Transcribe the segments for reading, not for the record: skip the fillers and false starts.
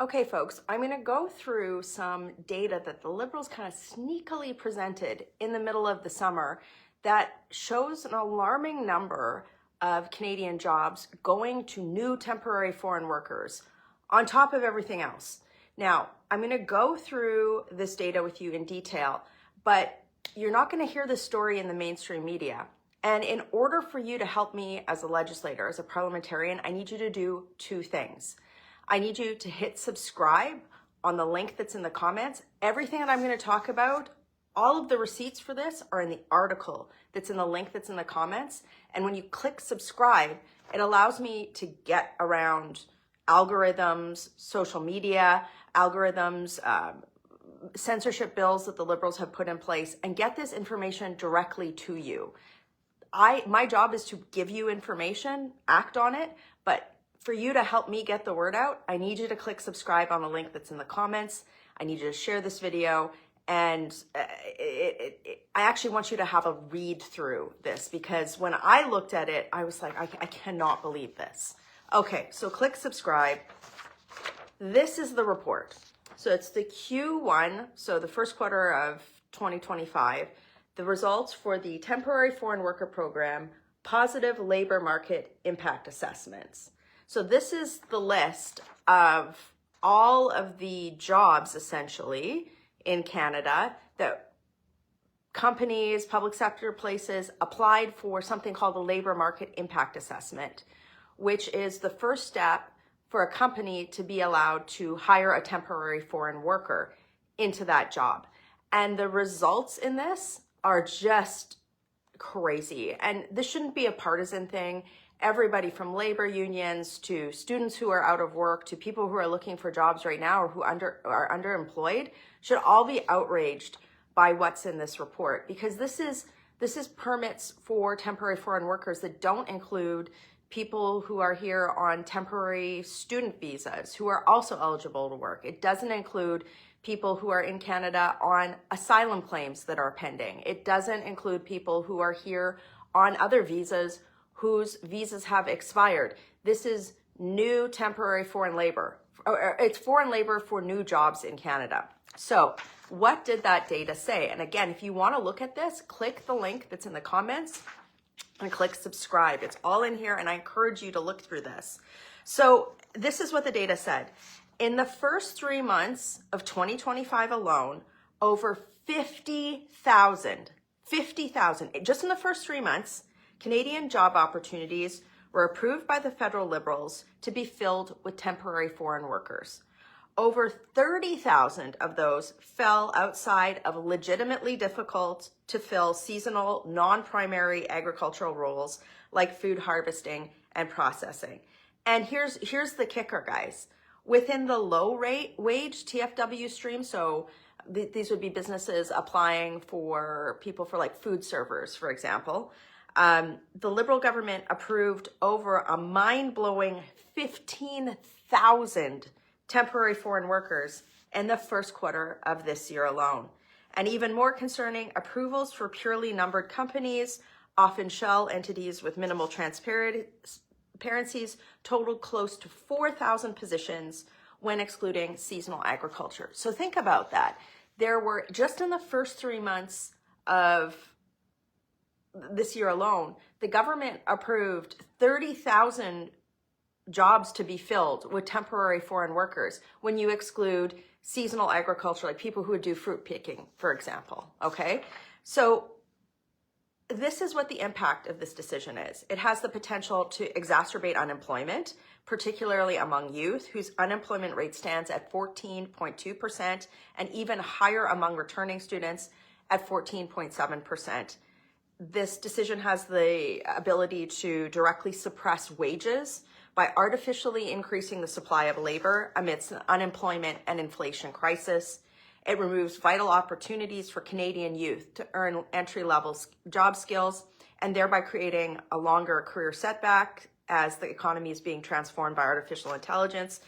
Okay, folks, I'm going to go through some data that the Liberals kind of sneakily presented in the middle of the summer that shows an alarming number of Canadian jobs going to new temporary foreign workers on top of everything else. Now, I'm going to go through this data with you in detail, but you're not going to hear this story in the mainstream media. And in order for you to help me as a legislator, as a parliamentarian, I need you to do two things. I need you to hit subscribe on the link that's in the comments. Everything that I'm going to talk about, all of the receipts for this are in the article that's in the link that's in the comments. And when you click subscribe, it allows me to get around algorithms, social media, algorithms, censorship bills that the Liberals have put in place, and get this information directly to you. My job is to give you information, act on it, but for you to help me get the word out, I need you to click subscribe on the link that's in the comments. I need you to share this video. And I actually want you to have a read through this, because when I looked at it, I was like, I cannot believe this. Okay, so click subscribe. This is the report. So it's the Q1, so the first quarter of 2025, the results for the Temporary Foreign Worker Program, Positive Labor Market Impact Assessments. So this is the list of all of the jobs, essentially, in Canada that companies, public sector places applied for something called the Labor Market Impact Assessment, which is the first step for a company to be allowed to hire a temporary foreign worker into that job. And the results in this are just crazy. And this shouldn't be a partisan thing. Everybody from labor unions to students who are out of work to people who are looking for jobs right now or who are underemployed should all be outraged by what's in this report, because this is permits for temporary foreign workers that don't include people who are here on temporary student visas who are also eligible to work. It doesn't include people who are in Canada on asylum claims that are pending. It doesn't include people who are here on other visas whose visas have expired. This is new temporary foreign labor. It's foreign labor for new jobs in Canada. So what did that data say? And again, if you want to look at this, click the link that's in the comments and click subscribe. It's all in here, and I encourage you to look through this. So this is what the data said. In the first 3 months of 2025 alone, over 50,000, just in the first 3 months, Canadian job opportunities were approved by the federal Liberals to be filled with temporary foreign workers. Over 30,000 of those fell outside of legitimately difficult to fill seasonal, non-primary agricultural roles like food harvesting and processing. And here's the kicker, guys. Within the low wage TFW stream, so these would be businesses applying for people for like food servers, for example. The Liberal government approved over a mind-blowing 15,000 temporary foreign workers in the first quarter of this year alone. And even more concerning, approvals for purely numbered companies, often shell entities with minimal transparencies, totaled close to 4,000 positions when excluding seasonal agriculture. So think about that. There were, just in the first 3 months of this year alone, the government approved 30,000 jobs to be filled with temporary foreign workers when you exclude seasonal agriculture, like people who would do fruit picking, for example, okay? So this is what the impact of this decision is. It has the potential to exacerbate unemployment, particularly among youth, whose unemployment rate stands at 14.2%, and even higher among returning students at 14.7%. This decision has the ability to directly suppress wages by artificially increasing the supply of labor amidst an unemployment and inflation crisis. It removes vital opportunities for Canadian youth to earn entry-level job skills, and thereby creating a longer career setback as the economy is being transformed by artificial intelligence.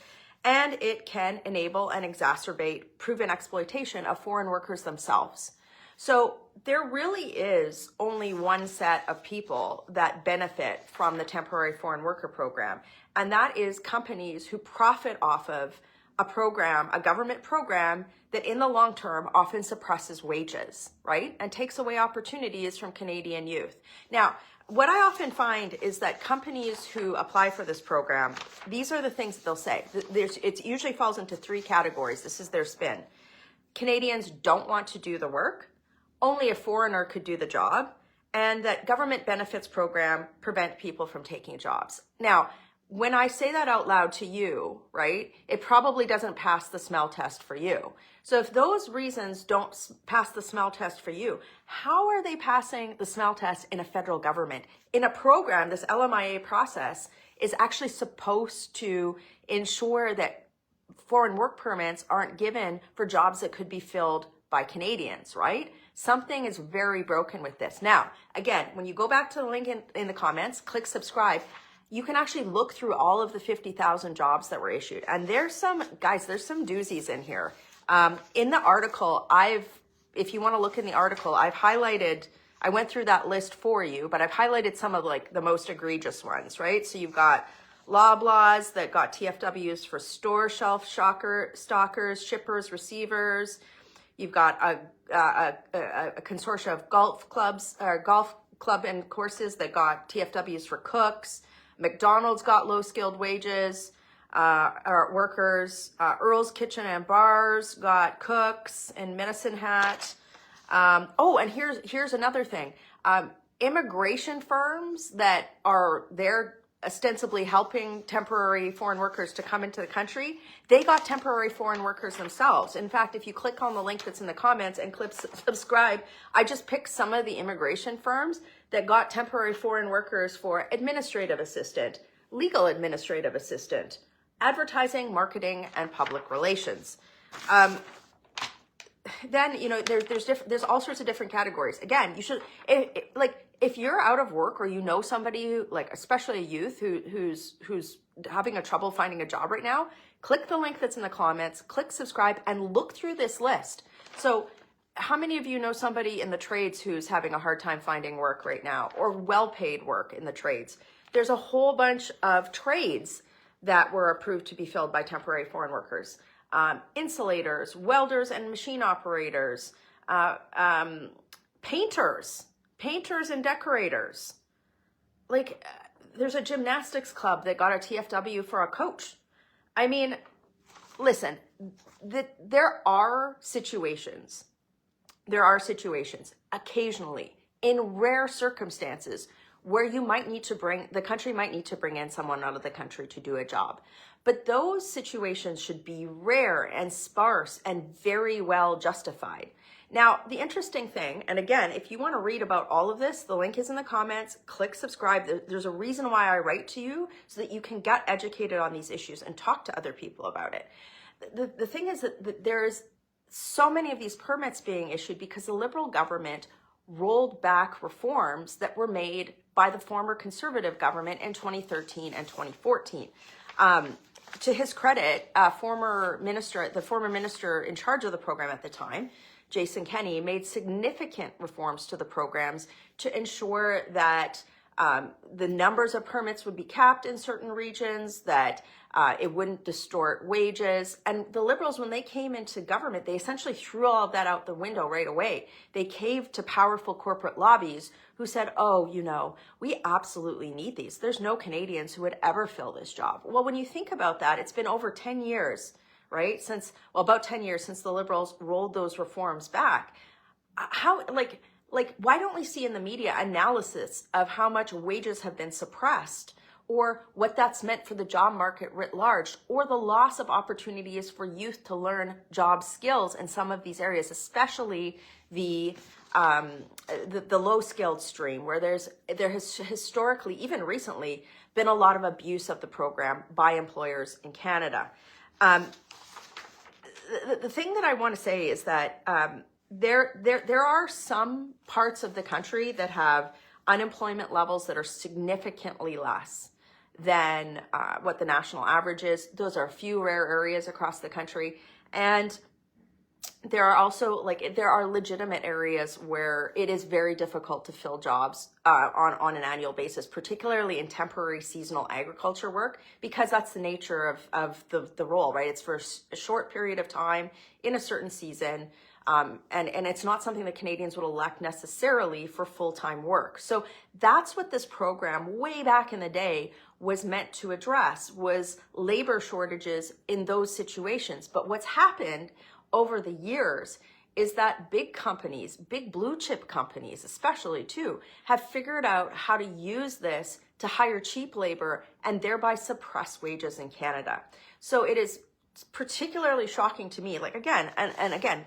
And it can enable and exacerbate proven exploitation of foreign workers themselves. So there really is only one set of people that benefit from the temporary foreign worker program, and that is companies who profit off of a program, a government program that in the long term often suppresses wages, right? And takes away opportunities from Canadian youth. Now, what I often find is that companies who apply for this program, these are the things that they'll say. It usually falls into three categories. This is their spin. Canadians don't want to do the work. Only a foreigner could do the job. And that government benefits program prevent people from taking jobs. Now, when I say that out loud to you, right, it probably doesn't pass the smell test for you. So if those reasons don't pass the smell test for you, how are they passing the smell test in a federal government? In a program, this LMIA process is actually supposed to ensure that foreign work permits aren't given for jobs that could be filled by Canadians, right? Something is very broken with this. Now, again, when you go back to the link in the comments, click subscribe, you can actually look through all of the 50,000 jobs that were issued. And there's some, guys, there's some doozies in here. In the article, if you want to look in the article, I've highlighted, I went through that list for you, but I've highlighted some of like the most egregious ones, right? So you've got Loblaws that got TFWs for store shelf stalkers, shippers, receivers. You've got a consortia of golf club and courses that got TFWs for cooks. McDonald's got low-skilled wages, workers. Earl's Kitchen and Bars got cooks and Medicine Hat. And here's another thing. Immigration firms that are there ostensibly helping temporary foreign workers to come into the country, they got temporary foreign workers themselves. In fact, if you click on the link that's in the comments and click subscribe, I just picked some of the immigration firms that got temporary foreign workers for administrative assistant, legal administrative assistant, advertising, marketing, and public relations. Then, there's all sorts of different categories. Again, you should, if you're out of work or you know somebody who, like, especially a youth who's having a trouble finding a job right now, click the link that's in the comments, click subscribe, and look through this list. So how many of you know somebody in the trades who's having a hard time finding work right now, or well-paid work in the trades? There's a whole bunch of trades that were approved to be filled by temporary foreign workers. Insulators, welders and machine operators, painters and decorators. Like, there's a gymnastics club that got a TFW for a coach. I mean, listen, there are situations occasionally, in rare circumstances, where the country might need to bring in someone out of the country to do a job. But those situations should be rare and sparse and very well justified. Now, the interesting thing, and again, if you want to read about all of this, the link is in the comments, click subscribe. There's a reason why I write to you, so that you can get educated on these issues and talk to other people about it. The thing is that there's so many of these permits being issued because the Liberal government rolled back reforms that were made by the former Conservative government in 2013 and 2014. To his credit, the former minister in charge of the program at the time, Jason Kenney, made significant reforms to the programs to ensure that the numbers of permits would be capped in certain regions, that it wouldn't distort wages. And the Liberals, when they came into government, they essentially threw all of that out the window right away. They caved to powerful corporate lobbies who said, we absolutely need these. There's no Canadians who would ever fill this job. Well, when you think about that, it's been over 10 years, right? About 10 years since the Liberals rolled those reforms back. Why don't we see in the media analysis of how much wages have been suppressed, or what that's meant for the job market writ large, or the loss of opportunities for youth to learn job skills in some of these areas, especially the low-skilled stream, where there has historically, even recently, been a lot of abuse of the program by employers in Canada. The thing that I want to say is that there are some parts of the country that have unemployment levels that are significantly less than what the national average is. Those are a few rare areas across the country. And there are also there are legitimate areas where it is very difficult to fill jobs on an annual basis, particularly in temporary seasonal agriculture work, because that's the nature of the role, right? It's for a short period of time in a certain season. And it's not something that Canadians would elect necessarily for full-time work. So that's what this program way back in the day was meant to address, was labor shortages in those situations. But what's happened over the years is that big companies, big blue chip companies especially too, have figured out how to use this to hire cheap labor and thereby suppress wages in Canada. So it is particularly shocking to me, again,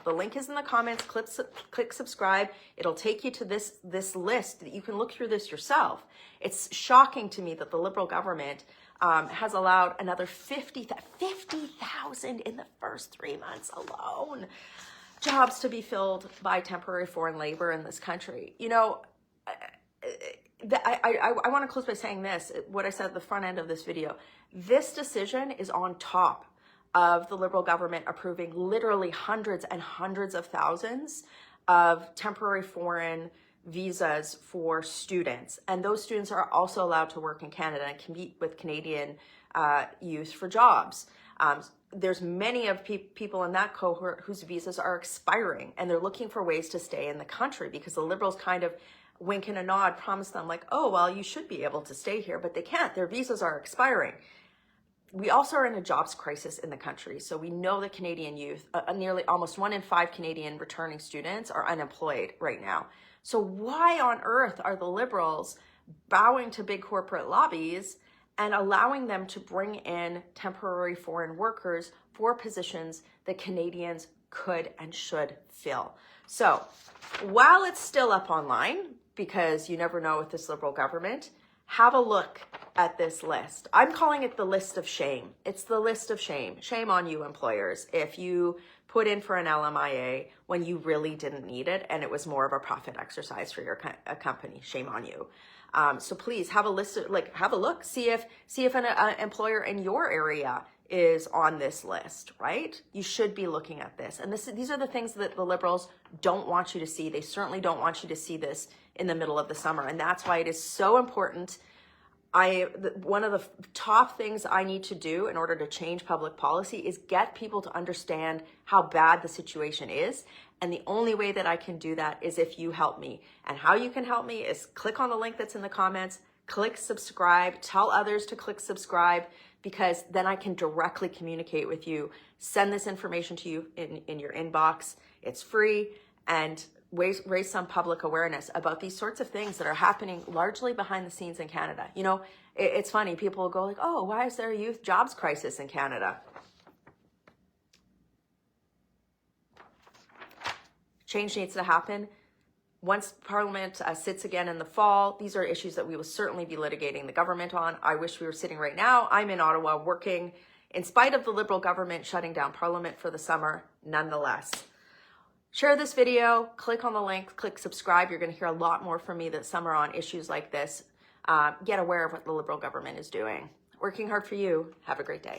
the link is in the comments, click subscribe. It'll take you to this list that you can look through this yourself. It's shocking to me that the Liberal government has allowed another 50,000 in the first 3 months alone jobs to be filled by temporary foreign labor in this country. You know, I want to close by saying this, what I said at the front end of this video. This decision is on top of the Liberal government approving literally hundreds and hundreds of thousands of temporary foreign visas for students. And those students are also allowed to work in Canada and compete with Canadian youth for jobs. There's many of people in that cohort whose visas are expiring, and they're looking for ways to stay in the country because the Liberals kind of wink and a nod, promise them oh, well, you should be able to stay here, but they can't. Their visas are expiring. We also are in a jobs crisis in the country. So we know that Canadian youth, nearly almost 1 in 5 Canadian returning students are unemployed right now. So why on earth are the Liberals bowing to big corporate lobbies and allowing them to bring in temporary foreign workers for positions that Canadians could and should fill? So while it's still up online, because you never know with this Liberal government, have a look at this list. I'm calling it the list of shame. It's the list of shame. Shame on you, employers, if you put in for an LMIA when you really didn't need it and it was more of a profit exercise for your company. Shame on you. So please have a list of, have a look, see if an employer in your area is on this list, right? You should be looking at this. And these are the things that the Liberals don't want you to see. They certainly don't want you to see this in the middle of the summer. And that's why it is so important. One of the top things I need to do in order to change public policy is get people to understand how bad the situation is. And the only way that I can do that is if you help me. And how you can help me is click on the link that's in the comments, click subscribe, tell others to click subscribe, because then I can directly communicate with you, send this information to you in your inbox. It's free, and raise some public awareness about these sorts of things that are happening largely behind the scenes in Canada. You know, it's funny. People will go oh, why is there a youth jobs crisis in Canada? Change needs to happen. Once Parliament sits again in the fall, these are issues that we will certainly be litigating the government on. I wish we were sitting right now. I'm in Ottawa working in spite of the Liberal government shutting down Parliament for the summer, nonetheless. Share this video, click on the link, click subscribe. You're going to hear a lot more from me this summer on issues like this. Get aware of what the Liberal government is doing. Working hard for you. Have a great day.